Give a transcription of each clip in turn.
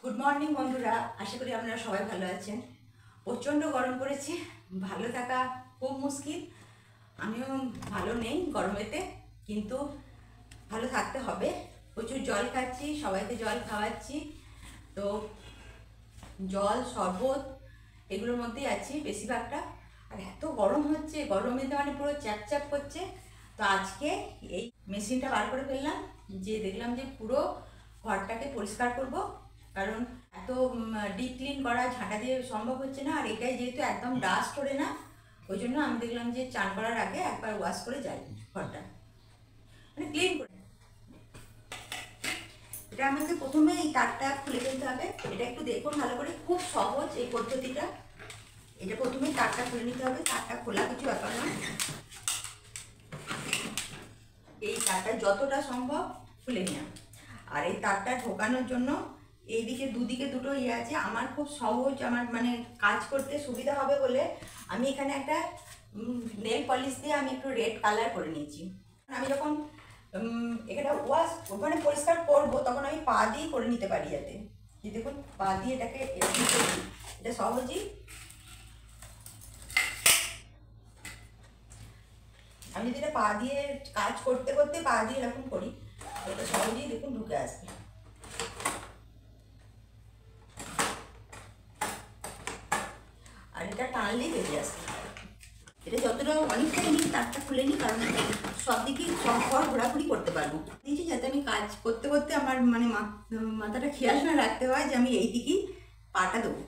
Good morning বন্ধুরা, আশা করি আপনারা সবাই ভালো আছেন। প্রচণ্ড গরম পড়েছে, ভালো থাকা খুব মুশকিল। আমিও ভালো নেই গরমেতে, কিন্তু ভালো থাকতে হবে। প্রচুর জল খাচ্ছি, সবাইকে জল খাওয়াচ্ছি। তো জল শরবত এগুলোর মধ্যেই আছি বেশিরভাগটা। আর এত গরম হচ্ছে, গরমেতে মানে পুরো চ্যাপচ্যাপ করছে। তো আজকে এই মেশিনটা বার করে ফেললাম, যে দেখলাম যে পুরো ঘরটাকে পরিষ্কার করব, কারণ এত ডিপ ক্লিন করা ঝাঁটা দিয়ে সম্ভব হচ্ছে না। আর এটাই যেহেতু একদম ডাস্ট করে না, ওই জন্য আমি দেখলাম যে চান করার আগে একবার ওয়াশ করে যাই ঘরটা, মানে ক্লিন করে। এটা আমাকে প্রথমে এই তারটা খুলে ফেলতে হবে। এটা একটু দেখুন ভালো করে, খুব সহজ এই পদ্ধতিটা। এটা প্রথমে তারটা খুলে নিতে হবে, তারটা খোলা কিছু ব্যাপার না। এই তারটা যতটা সম্ভব খুলে নেওয়া। আর এই তারটা ঢোকানোর জন্য এইদিকে দুদিকে দুটো ইয়ে আছে। আমার খুব সহজ, আমার মানে কাজ করতে সুবিধা হবে বলে আমি এখানে একটা নেল পলিশ দিয়ে আমি একটু রেড কালার করে নিয়েছি। আমি যখন এটা ওয়াশ মানে পরিষ্কার করবো, তখন আমি পা দিয়ে করে নিতে পারি, যাতে দেখুন পা দিয়ে এটাকে এটা সহজেই আমি যদি এটা পা দিয়ে কাজ করতে করতে পা দিয়ে এরকম করি, এটা সহজেই দেখুন ঢুকে আসবে। আর এটা টানলেই বেরিয়ে আসবে। এটা যতটা অনেকটাই নিই, তারটা খুলে নিই, কারণ সব দিকে সব ঘর ঘোরাঘুরি করতে পারবো। দিয়েছি যাতে আমি কাজ করতে করতে আমার মানে মাথাটা খেয়াল না রাখতে হয় যে আমি এই দিকেই পাটা দেবো।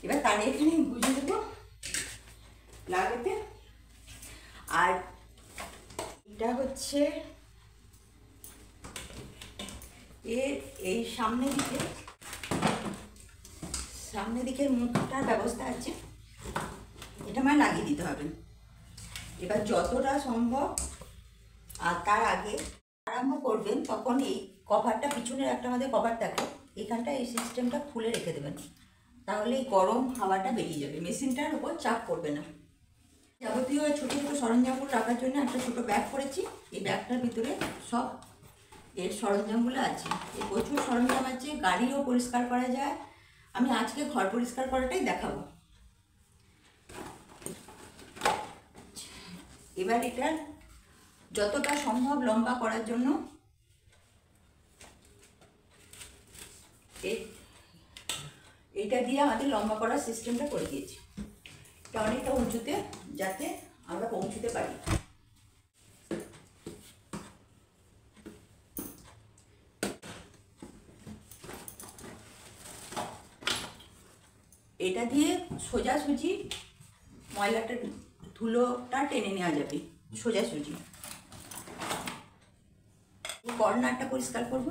এবার তার এখানে বুঝে দেবো লাগাতে। আর এটা হচ্ছে এর এই সামনে দিকের মুখটার ব্যবস্থা আছে, এটা মানে লাগিয়ে দিতে হবে। এবার যতটা সম্ভব, আর তার আগে আরম্ভ করবেন তখন এই কভারটা, পিছনের একটা আমাদের কভার থাকে, এখানটা এই সিস্টেমটা খুলে রেখে দেবেন, তাহলে এই গরম হাওয়াটা বেরিয়ে যাবে, মেশিনটার উপর চাপ পড়বে না। যাবতীয় ছোটো ছোটো সরঞ্জামগুলো রাখার জন্য একটা ছোটো ব্যাগ করেছি। এই ব্যাগটার ভিতরে সব এর সরঞ্জামগুলো আছে। এই প্রচুর সরঞ্জাম আছে, গাড়িও পরিষ্কার করা যায়। আমি আজকে ঘর পরিষ্কার করাটাই দেখাবো। এবার এটা যতটা সম্ভব লম্বা করার জন্য এইটা দিয়ে আমাদের লম্বা করার সিস্টেমটা করে দিয়েছি। এটা অনেকটা উঁচুতে, যাতে আমরা পৌঁছতে পারি। এটা দিয়ে সোজাসুজি ময়লাটা ধুলোটা টেনে নেওয়া যাবে সোজাসুজি। কর্নারটা পরিষ্কার করবো।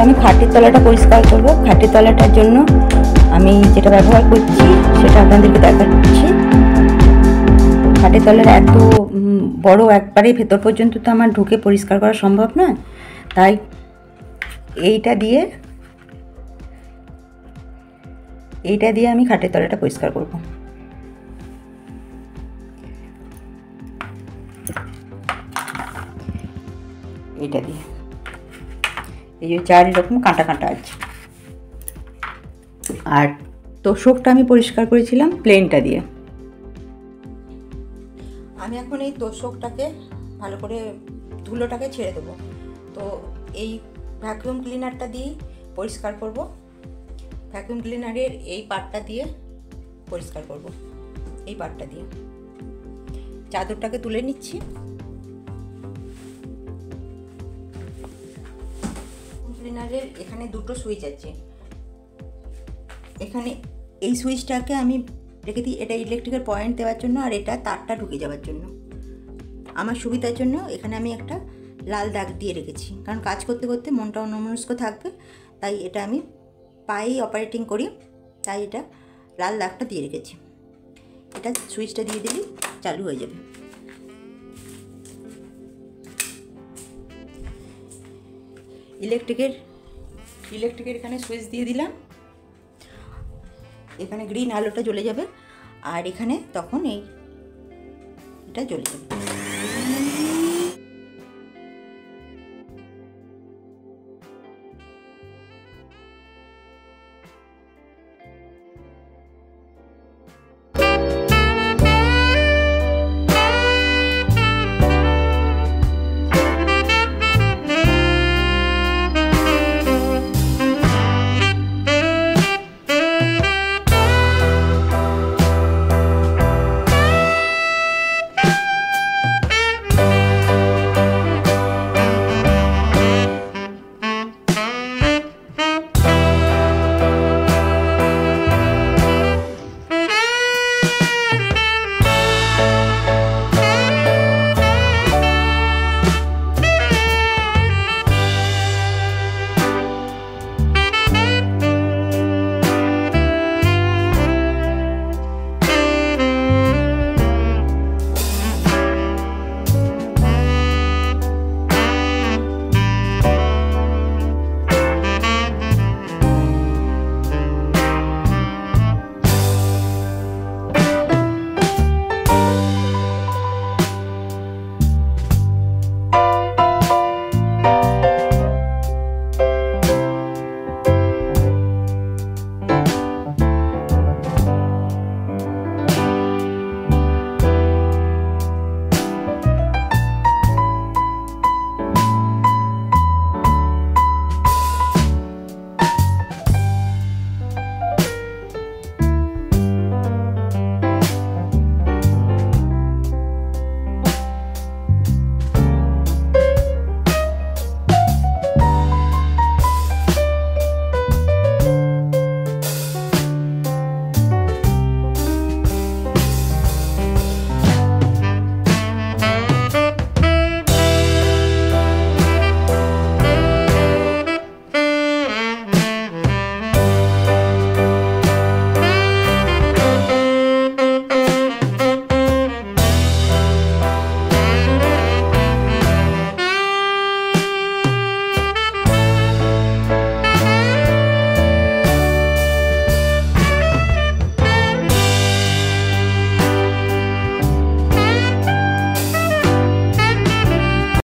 আমি খাটের তলাটা পরিষ্কার করব। খাটের তলাটার জন্য আমি যেটা ব্যবহার করছি সেটা আপনাদেরকে দেখাচ্ছি। খাটের তলার এত বড় একবারে ভেতর পর্যন্ত তো আমার ঢুকে পরিষ্কার করা সম্ভব নয়, তাই এইটা দিয়ে আমি খাটের তলাটা পরিষ্কার করব। এইটা দিয়ে এই যে চার এরকম কাঁটা কাঁটা আছে। আর তোষকটা আমি পরিষ্কার করেছিলাম প্লেনটা দিয়ে। আমি এখন এই তোষকটাকে ভালো করে ধুলোটাকে ছেড়ে দেবো। তো এই ভ্যাকুয়াম ক্লিনারটা দিয়েই পরিষ্কার করব। ভ্যাকুয়াম ক্লিনারের এই পার্টটা দিয়ে পরিষ্কার করব, এই পার্টটা দিয়ে। চাদরটাকে তুলে নিচ্ছি। ক্লিনারের এখানে দুটো সুইচ আছে। এখানে এই সুইচটাকে আমি রেখে দিই, এটা ইলেকট্রিকের পয়েন্ট দেওয়ার জন্য, আর এটা তারটা ঢুকে যাওয়ার জন্য। আমার সুবিধার জন্য এখানে আমি একটা লাল দাগ দিয়ে রেখেছি, কারণ কাজ করতে করতে মনটা অন্যমনস্ক থাকবে, তাই এটা আমি পায়েই অপারেটিং করি, তাই এটা লাল দাগটা দিয়ে রেখেছি। এটা সুইচটা দিয়ে দিলেই চালু হয়ে যাবে। ইলেকট্রিকের এখানে সুইচ দিয়ে দিলাম। এখানে গ্রিন আলোটা জ্বলে যাবে, আর এখানে তখন এটা জ্বলে যাবে।